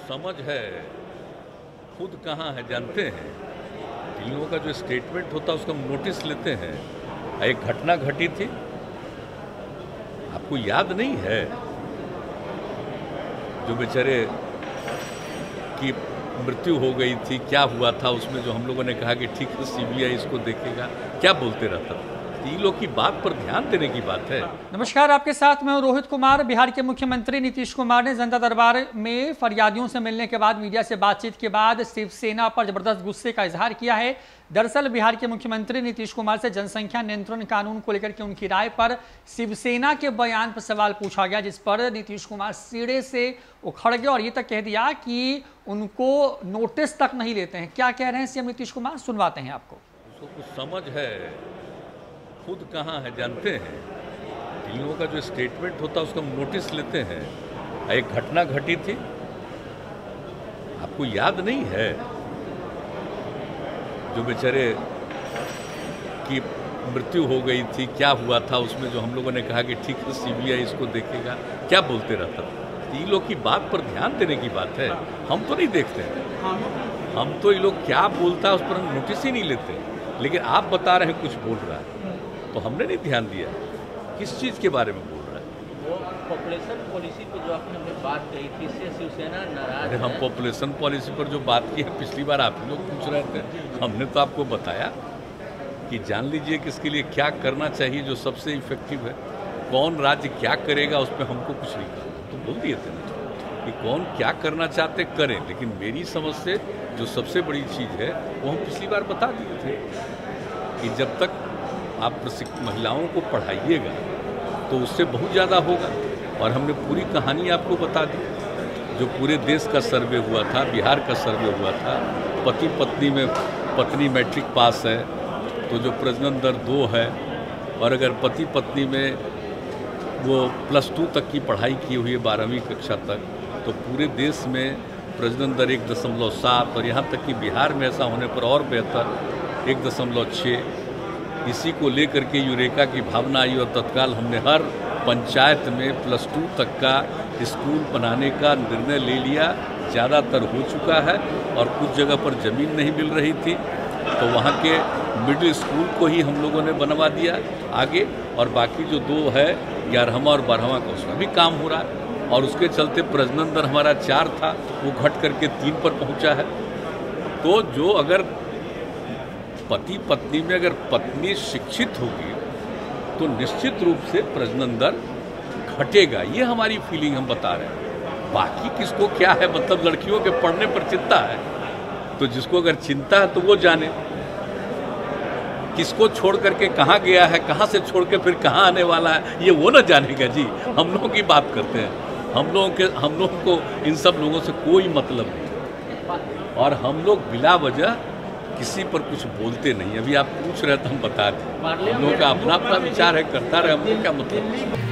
समझ है, खुद कहाँ है जानते हैं। इन लोगों का जो स्टेटमेंट होता है उसका नोटिस लेते हैं। एक घटना घटी थी, आपको याद नहीं है, जो बेचारे की मृत्यु हो गई थी, क्या हुआ था उसमें, जो हम लोगों ने कहा कि ठीक है सीबीआई इसको देखेगा, क्या बोलते रहता था। इन लोग की बात पर ध्यान देने की बात है। नमस्कार, आपके साथ मैं हूं रोहित कुमार। बिहार के मुख्यमंत्री नीतीश कुमार ने जनता दरबार में फरियादियों से मिलने के बाद मीडिया से बातचीत के बाद शिवसेना पर जबरदस्त गुस्से का इजहार किया है। दरअसल बिहार के मुख्यमंत्री नीतीश कुमार से जनसंख्या नियंत्रण कानून को लेकर के उनकी राय पर शिवसेना के बयान पर सवाल पूछा गया, जिस पर नीतीश कुमार सिरे से उखड़ गए और ये तक कह दिया कि उनको नोटिस तक नहीं लेते हैं। क्या कह रहे हैं सीएम नीतीश कुमार, सुनवाते हैं आपको। उसको कुछ समझ है, खुद कहाँ है जानते हैं। इन लोगों का जो स्टेटमेंट होता है उसका नोटिस लेते हैं। एक घटना घटी थी, आपको याद नहीं है, जो बेचारे की मृत्यु हो गई थी, क्या हुआ था उसमें, जो हम लोगों ने कहा कि ठीक है सीबीआई इसको देखेगा, क्या बोलते रहता था। इन लोग की बात पर ध्यान देने की बात है। हम तो नहीं देखते हैं, हम तो ये लोग क्या बोलता है उस पर हम नोटिस ही नहीं लेते। लेकिन आप बता रहे हैं कुछ बोल रहा है तो हमने नहीं ध्यान दिया। किस चीज़ के बारे में बोल रहा है? वो पॉपुलेशन पॉलिसी पे जो आपने बात कही थी, इससे शिवसेना नाराज है। हम पॉपुलेशन पॉलिसी पर जो बात की है, पिछली बार आप लोग पूछ रहे थे, हमने तो आपको बताया कि जान लीजिए कि इसके लिए क्या करना चाहिए जो सबसे इफेक्टिव है। कौन राज्य क्या करेगा उस पर हमको कुछ नहीं कहा, तो बोल दिए थे ना कि कौन क्या करना चाहते करें। लेकिन मेरी समझ से जो सबसे बड़ी चीज़ है वो हम पिछली बार बता दिए थे कि जब तक आप महिलाओं को पढ़ाइएगा तो उससे बहुत ज़्यादा होगा। और हमने पूरी कहानी आपको बता दी, जो पूरे देश का सर्वे हुआ था, बिहार का सर्वे हुआ था। पति पत्नी में पत्नी मैट्रिक पास है तो जो प्रजनन दर 2 है, और अगर पति पत्नी में वो +2 तक की पढ़ाई की हुई है, 12वीं कक्षा तक, तो पूरे देश में प्रजनन दर 1.7, और यहाँ तक कि बिहार में ऐसा होने पर और बेहतर 1.6। इसी को लेकर के यूरेका की भावना आई और तत्काल हमने हर पंचायत में +2 तक का स्कूल बनाने का निर्णय ले लिया। ज़्यादातर हो चुका है और कुछ जगह पर ज़मीन नहीं मिल रही थी तो वहाँ के मिडिल स्कूल को ही हम लोगों ने बनवा दिया आगे। और बाकी जो 2 है, 11वां और 12वां का, उसका भी काम हो रहा है। और उसके चलते प्रजनन दर हमारा 4 था, वो घट करके 3 पर पहुँचा है। तो जो अगर पति पत्नी में अगर पत्नी शिक्षित होगी तो निश्चित रूप से प्रजनन दर घटेगा, ये हमारी फीलिंग हम बता रहे हैं। बाकी किसको क्या है, मतलब लड़कियों के पढ़ने पर चिंता है तो जिसको अगर चिंता है तो वो जाने, किसको छोड़ करके कहाँ गया है, कहाँ से छोड़ के फिर कहाँ आने वाला है, ये वो ना जानेगा जी। हम लोगों की बात करते हैं, हम लोगों को इन सब लोगों से कोई मतलब नहीं। और हम लोग बिला वजह किसी पर कुछ बोलते नहीं। अभी आप पूछ रहे थे, हम बता दें, हम लोगों का अपना अपना विचार है, करता रहे, हमको क्या मतलब।